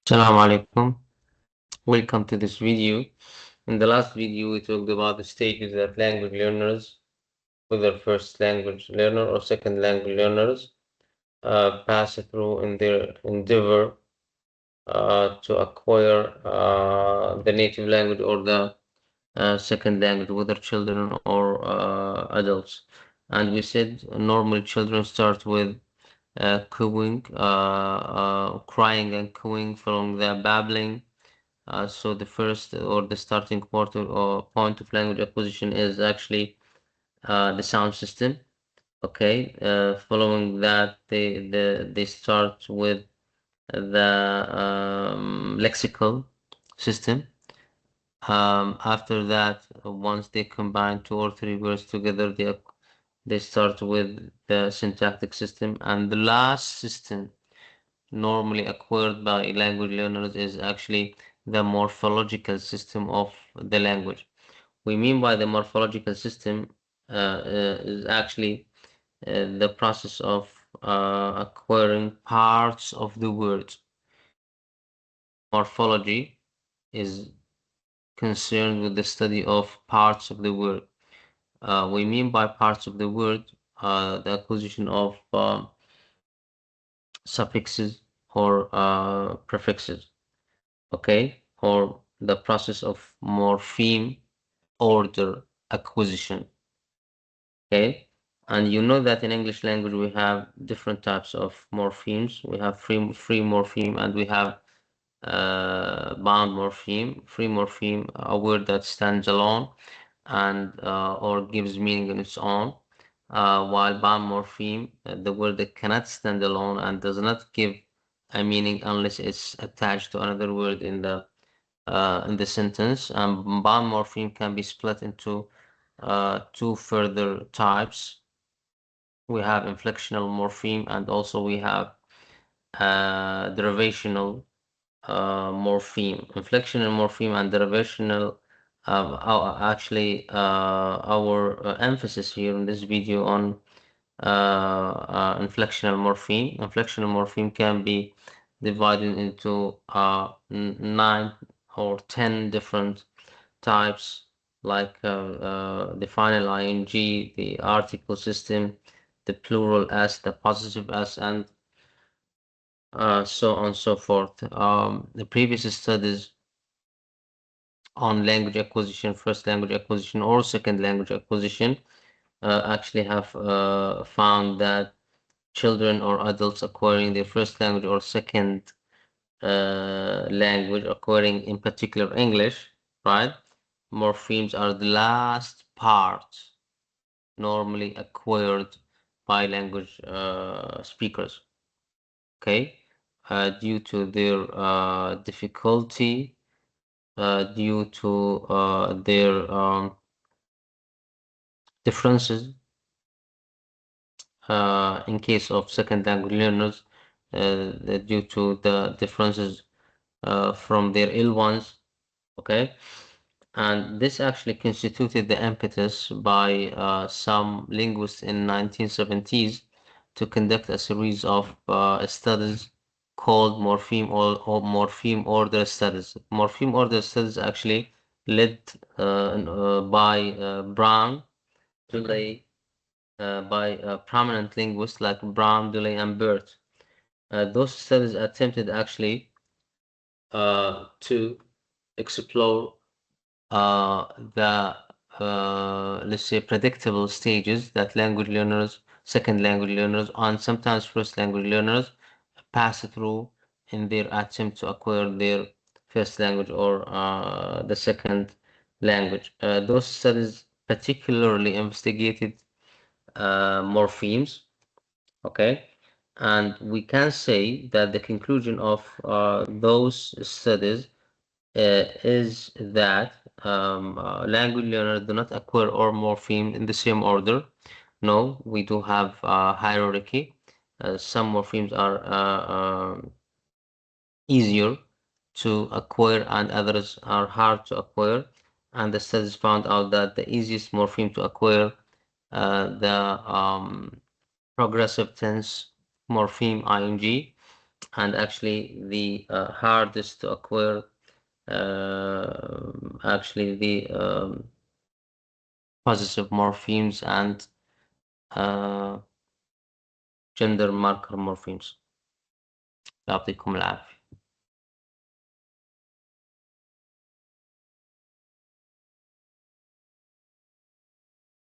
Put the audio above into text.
Assalamu alaikum. Welcome to this video. In the last video, we talked about the stages that language learners, whether first language learner or second language learners, pass through in their endeavor to acquire the native language or the second language, whether children or adults. And we said normally children start with cooing, crying and cooing from the babbling. So the first or the starting part or point of language acquisition is actually the sound system. Okay. Following that, they start with the lexical system. After that, once they combine two or three words together, they start with the syntactic system, and the last system normally acquired by language learners is actually the morphological system of the language. We mean by the morphological system is actually the process of acquiring parts of the word. Morphology is concerned with the study of parts of the word. We mean by parts of the word the acquisition of suffixes or prefixes. Okay, or the process of morpheme order acquisition. Okay, and you know that in English language we have different types of morphemes. We have free morpheme and we have bound morpheme. Free morpheme, a word that stands alone and or gives meaning on its own, while bound morpheme, the word that cannot stand alone and does not give a meaning unless it's attached to another word in the sentence. Bound morpheme can be split into two further types. We have inflectional morpheme and also we have derivational morpheme. Inflectional morpheme and derivational actually our emphasis here in this video on inflectional morpheme. Inflectional morpheme can be divided into 9 or 10 different types, like the final ing, the article system, the plural s, the possessive s, and so on and so forth. The previous studies on language acquisition, first language acquisition or second language acquisition, actually have found that children or adults acquiring their first language or second language, acquiring in particular English, right? Morphemes are the last part normally acquired by language speakers. Okay, due to their difficulty, due to their differences. In case of second language learners, due to the differences from their ill ones. Okay, and this actually constituted the impetus by some linguists in 1970s to conduct a series of studies called or morpheme order studies. Morpheme order studies actually led by Brown, Dulay, by prominent linguists like Brown, Dulay, and Burt. Those studies attempted actually to explore the let's say predictable stages that language learners, second language learners, and sometimes first language learners pass through in their attempt to acquire their first language or the second language. Those studies particularly investigated morphemes. Okay, and we can say that the conclusion of those studies is that language learners do not acquire all morpheme in the same order. No, we do have hierarchy. Some morphemes are easier to acquire and others are hard to acquire. And the studies found out that the easiest morpheme to acquire, the progressive tense morpheme ing, and actually the hardest to acquire actually the possessive morphemes and uh, gender marker morphemes. يعطيكم العافية.